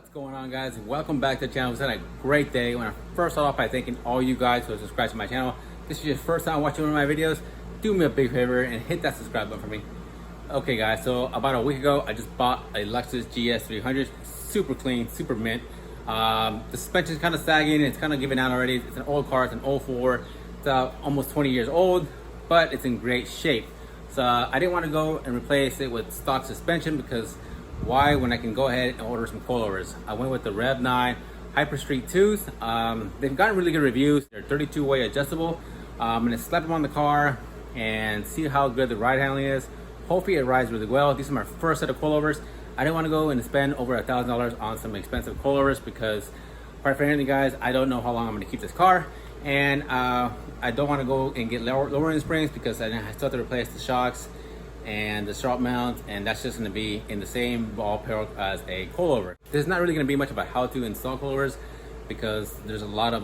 What's going on, guys? Welcome back to the channel. It's been a great day. I want to first start off by thanking all you guys who have subscribed to my channel. If this is your first time watching one of my videos, do me a big favor and hit that subscribe button for me. Okay guys, so about a week ago I just bought a Lexus GS300. Super clean, super mint. The suspension is kind of sagging, it's kind of giving out already. It's an old car, it's an 04. It's almost 20 years old, but it's in great shape. So I didn't want to go and replace it with stock suspension, because why, when I can go ahead and order some coilovers? I went with the Rev9 Hyper Street 2s. They've gotten really good reviews. They're 32-way adjustable. I'm gonna slap them on the car and see how good the ride handling is. Hopefully it rides really well. These are my first set of coilovers. I didn't want to go and spend over $1,000 on some expensive coilovers, because quite frankly guys, I don't know how long I'm gonna keep this car. And I don't want to go and get lowering springs, because I still have to replace the shocks and the strap mount, and that's just going to be in the same ballpark as a coilover. There's not really going to be much of a how to install coilovers, because there's a lot of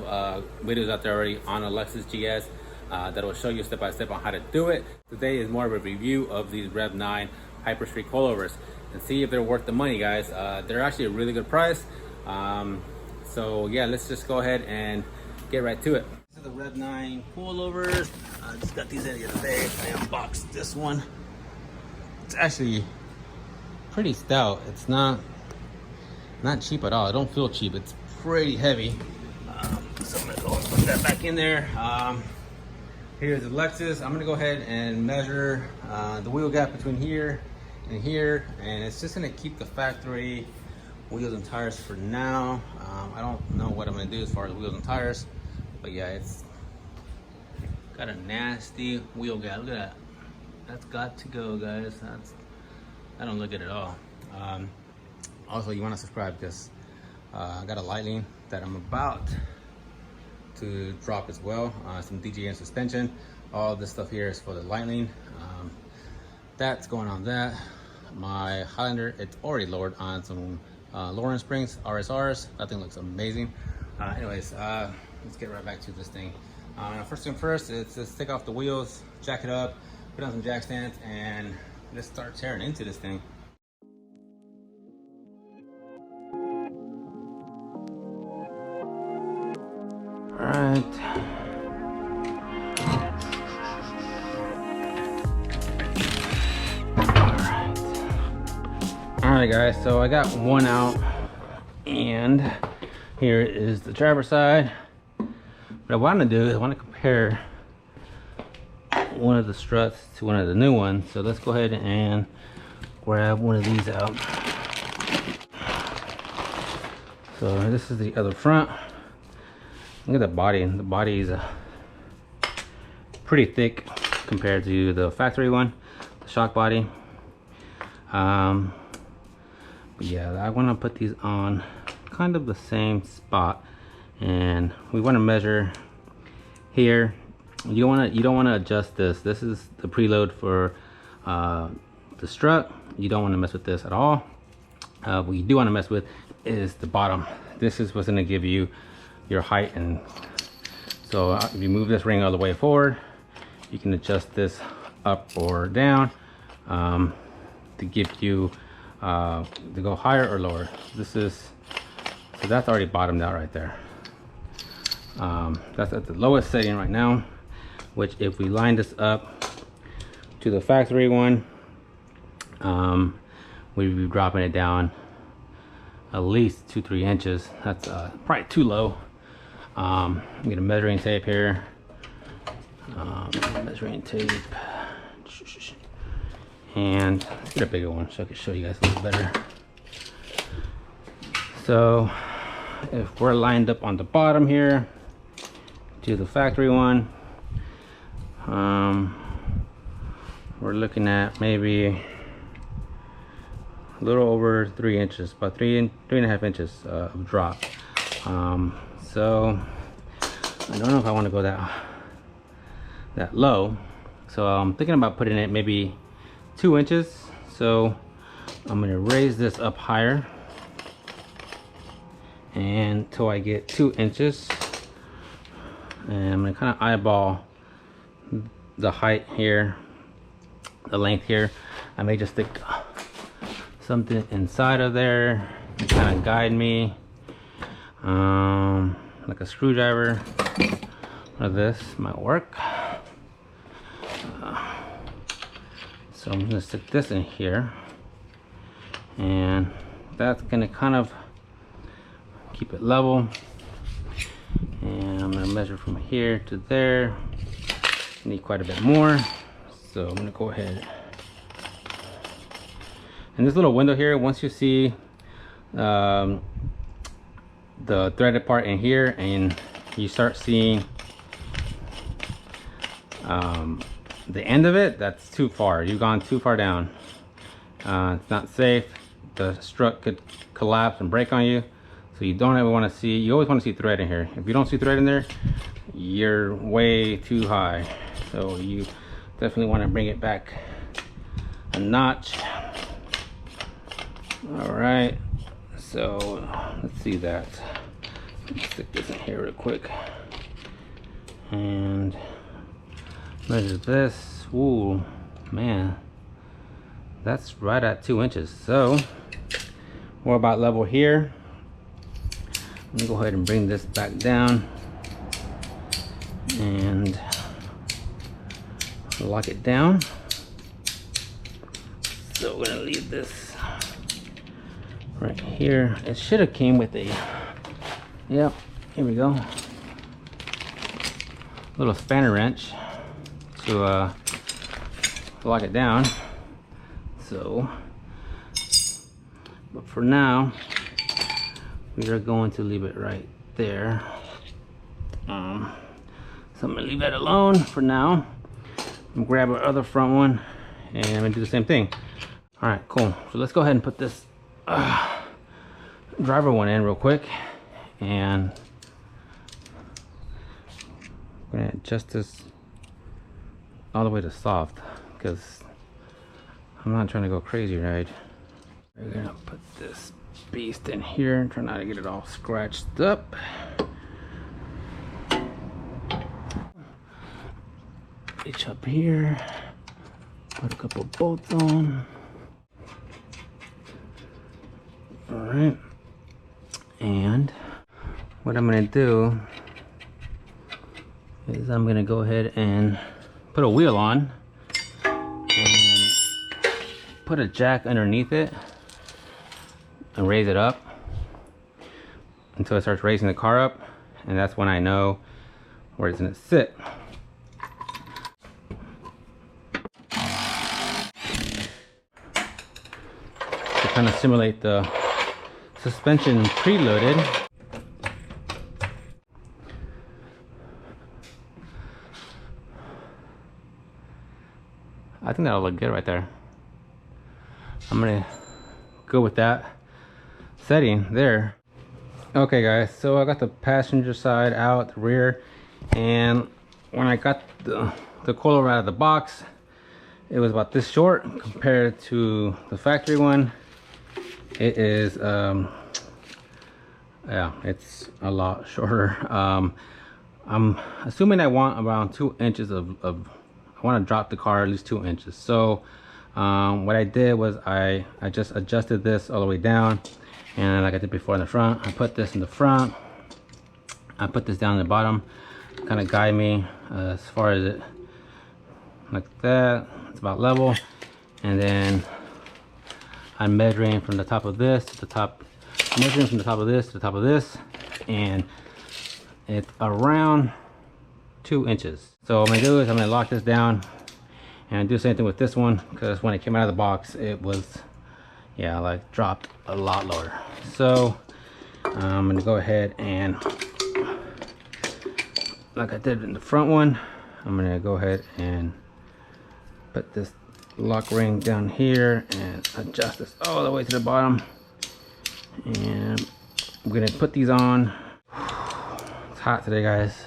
videos out there already on a Lexus GS that will show you step by step on how to do it. Today is more of a review of these Rev9 Hyper Street coilovers and see if they're worth the money, guys. They're actually a really good price. So yeah, let's just go ahead and get right to it. These are the Rev9 coilovers. I just got these in the other day. I unboxed this one. It's actually pretty stout. It's not cheap at all. It don't feel cheap. It's pretty heavy. So I'm gonna go and put that back in there. Here's the Lexus. I'm gonna go ahead and measure the wheel gap between here and here, and it's just gonna keep the factory wheels and tires for now. I don't know what I'm gonna do as far as wheels and tires, but yeah, it's got a nasty wheel gap. Look at that. That's got to go, guys. I don't look good at all. Also, you want to subscribe, because I got a Lightning that I'm about to drop as well. Some DJM suspension. All this stuff here is for the Lightning. That's going on that. My Highlander, it's already lowered on some lowering springs, RSRs. That thing looks amazing. Anyways, let's get right back to this thing. First thing first, it's just take off the wheels, jack it up, put on some jack stands, and let's start tearing into this thing. Alright guys, so I got one out, and here is the driver's side. What I want to do is I want to compare one of the struts to one of the new ones. So let's go ahead and grab one of these out. So this is the other front. Look at the body. The body is pretty thick compared to the factory one, the shock body. But yeah, I want to put these on kind of the same spot, and we want to measure here. You don't want to adjust this. This is the preload for the strut. You don't want to mess with this at all. What you do want to mess with is the bottom. This is what's going to give you your height. And so if you move this ring all the way forward, you can adjust this up or down to give you to go higher or lower. So that's already bottomed out right there. That's at the lowest setting right now, which if we line this up to the factory one, we'd be dropping it down at least 2-3 inches. That's probably too low. Get a measuring tape here. Measuring tape, and let's get a bigger one so I can show you guys a little better. So if we're lined up on the bottom here to the factory one, we're looking at maybe a little over 3 inches, about 3.5 inches of drop. So I don't know if I want to go that low, so I'm thinking about putting it maybe 2 inches. So I'm going to raise this up higher until I get 2 inches, and I'm going to kind of eyeball the height here, the length here. I may just stick something inside of there kind of guide me. Like a screwdriver or this might work. So I'm gonna stick this in here, and that's gonna kind of keep it level. And I'm gonna measure from here to there. Need quite a bit more, so I'm gonna go ahead. And this little window here, once you see the threaded part in here and you start seeing the end of it, that's too far. You've gone too far down. It's not safe. The strut could collapse and break on you, so you don't ever want to see. You always want to see thread in here. If you don't see thread in there, you're way too high. So you definitely want to bring it back a notch. All right, so let's see that. Let's stick this in here real quick and measure this. Ooh, man, that's right at 2 inches. So we're about level here. Let me go ahead and bring this back down and lock it down. So we're gonna leave this right here. It should have came with a, yep, here we go, little spanner wrench to lock it down. So, but for now, we are going to leave it right there. So I'm gonna leave that alone for now. I'm gonna grab our other front one and I'm gonna do the same thing. All right, cool. So let's go ahead and put this driver one in real quick, and I'm gonna adjust this all the way to soft because I'm not trying to go crazy, right? We're gonna put this beast in here and try not to get it all scratched up. Reach up here, put a couple bolts on. All right, and what I'm gonna do is I'm gonna go ahead and put a wheel on and put a jack underneath it and raise it up until it starts raising the car up, and that's when I know where it's gonna sit. To kind of simulate the suspension preloaded. I think that'll look good right there. I'm gonna go with that setting there. Okay guys, so I got the passenger side out, the rear, and when I got the coilover out of the box, it was about this short compared to the factory one. It is yeah, it's a lot shorter. I'm assuming I want around 2 inches of I want to drop the car at least 2 inches. So what I did was I just adjusted this all the way down, and like I did before in the front, I put this in the front, I put this down in the bottom, kind of guide me as far as it, like that. It's about level, and then I'm measuring from the top of this to the top, measuring from the top of this to the top of this, and it's around 2 inches. So what I'm gonna do is I'm gonna lock this down and do the same thing with this one, because when it came out of the box, it was, yeah, like dropped a lot lower. So I'm gonna go ahead and, like I did in the front one, I'm gonna go ahead and put this lock ring down here and adjust this all the way to the bottom, and I'm gonna put these on. It's hot today, guys.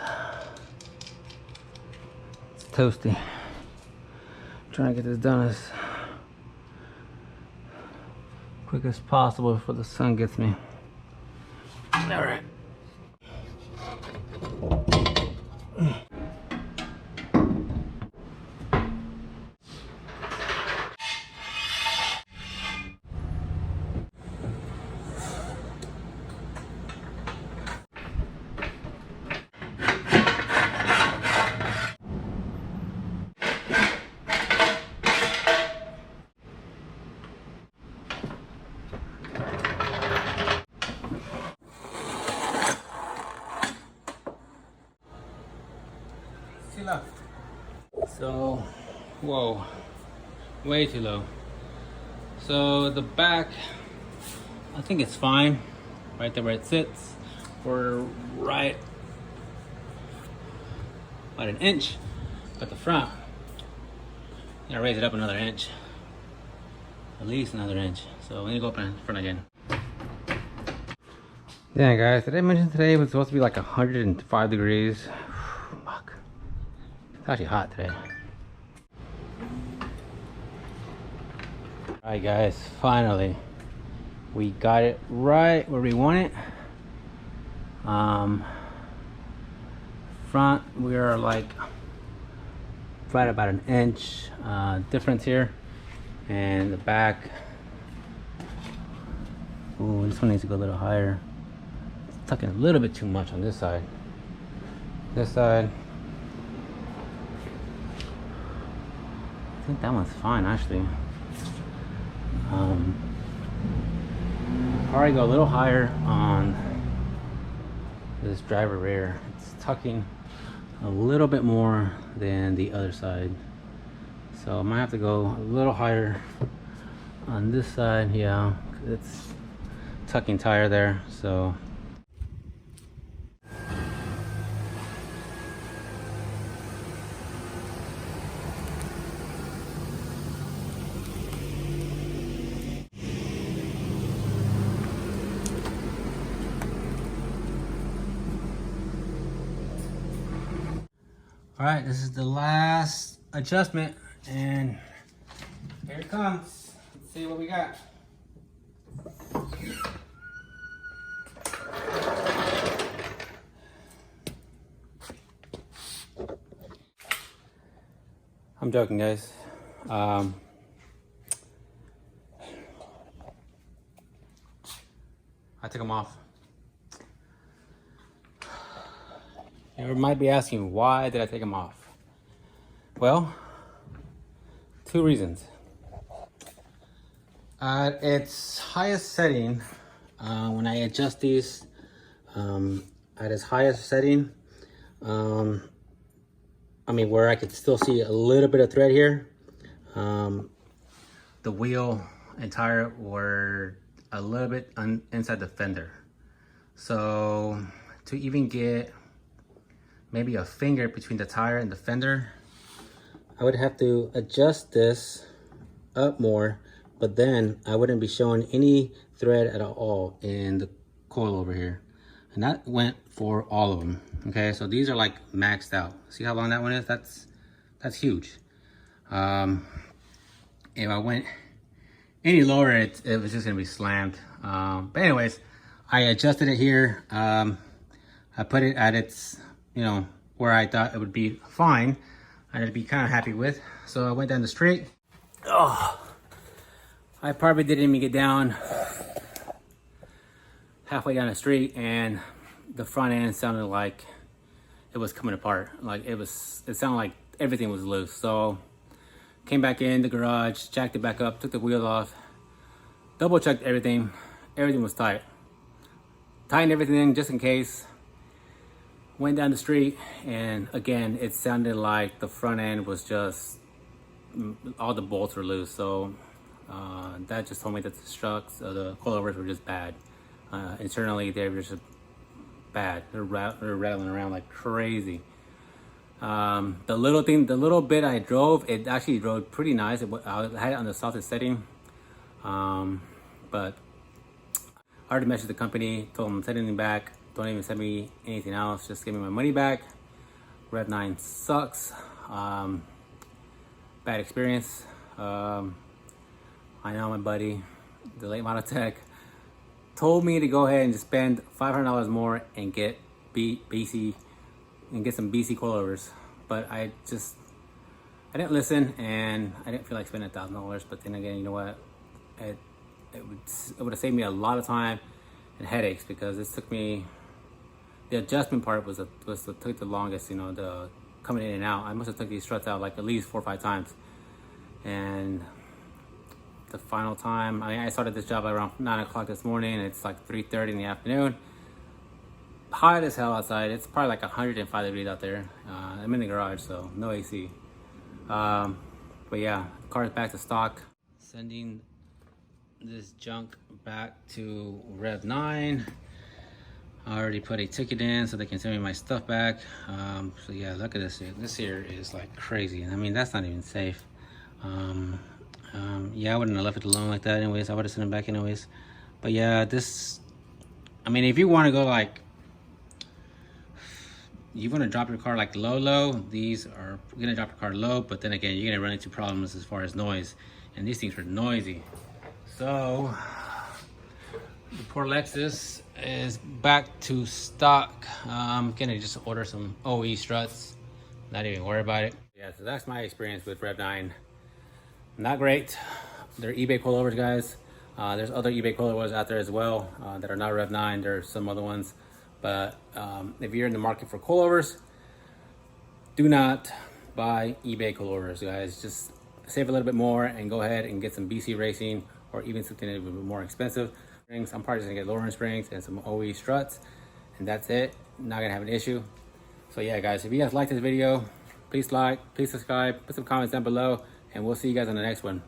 It's toasty. I'm trying to get this done as quick as possible before the sun gets me. All right. low, way too low. So the back, I think it's fine, right there where it sits. We're right about an inch, but the front, I'm gonna raise it up another inch, at least another inch. So we need to go up in front again. Yeah, guys, did I mention today it was supposed to be like 105 degrees? Fuck. It's actually hot today. Alright guys, finally we got it right where we want it. Front, we are like right about an inch difference here, and the back, ooh, this one needs to go a little higher. It's tucking a little bit too much on this side. This side, I think that one's fine actually. Probably go a little higher on this driver rear. It's tucking a little bit more than the other side, so I might have to go a little higher on this side. Yeah, it's tucking tighter there. So all right, this is the last adjustment, and here it comes. Let's see what we got. I'm joking, guys. I took them off. You might be asking, why did I take them off? Well, two reasons. At its highest setting, when I adjust these at its highest setting, I mean, where I could still see a little bit of thread here, the wheel and tire were a little bit inside the fender. So to even get maybe a finger between the tire and the fender, I would have to adjust this up more, but then I wouldn't be showing any thread at all in the coil over here. And that went for all of them. Okay, so these are like maxed out. See how long that one is? That's huge. If I went any lower, it was just gonna be slammed. But anyways, I adjusted it here. I put it at its, you know, where I thought it would be fine, I'd be kind of happy with. So I went down the street. Oh, I probably didn't even get down halfway down the street, and the front end sounded like it was coming apart. Like it sounded like everything was loose. So came back in the garage, jacked it back up, took the wheels off, double checked everything. Everything was tight. Tightened everything in just in case. Went down the street, and again, it sounded like the front end was just, all the bolts were loose. So that just told me that the struts, the coilovers were just bad. Internally, they were just bad. They're rattling around like crazy. The little bit I drove, it actually drove pretty nice. I had it on the softest setting. But I already messaged the company, told them I'm sending it back. Don't even send me anything else. Just give me my money back. Rev9 sucks. Bad experience. I know my buddy, the late model tech, told me to go ahead and just spend $500 more and get BC and get some BC coilovers. But I didn't listen, and I didn't feel like spending $1,000. But then again, you know what? It would have saved me a lot of time and headaches, because it took me, the adjustment part took the longest. You know, the coming in and out. I must have took these struts out like at least 4 or 5 times, and the final time, I mean, I started this job around 9 o'clock this morning, and it's like 3:30 in the afternoon. Hot as hell outside. It's probably like 105 degrees out there. I'm in the garage, so no AC. But yeah, the car is back to stock. Sending this junk back to Rev9. I already put a ticket in so they can send me my stuff back. So yeah, look at this here. This here is like crazy. I mean, that's not even safe. Yeah, I wouldn't have left it alone like that anyways. I would have sent it back anyways. But yeah, this, I mean, if you want to go like, you want to drop your car like low, these are gonna drop your car low, but then again, you're gonna run into problems as far as noise, and these things are noisy. So the poor Lexus is back to stock. I'm gonna just order some OE struts, not even worry about it. Yeah, so that's my experience with Rev9. Not great. They're eBay coilovers, guys. There's other eBay coilovers out there as well that are not Rev9. There's some other ones, but if you're in the market for coilovers, do not buy eBay coilovers, guys. Just save a little bit more and go ahead and get some BC Racing or even something a little bit more expensive. I'm probably just gonna get lowering springs and some OE struts, and that's it. Not gonna have an issue. So yeah, guys, if you guys like this video, please like, please subscribe, put some comments down below, and we'll see you guys on the next one.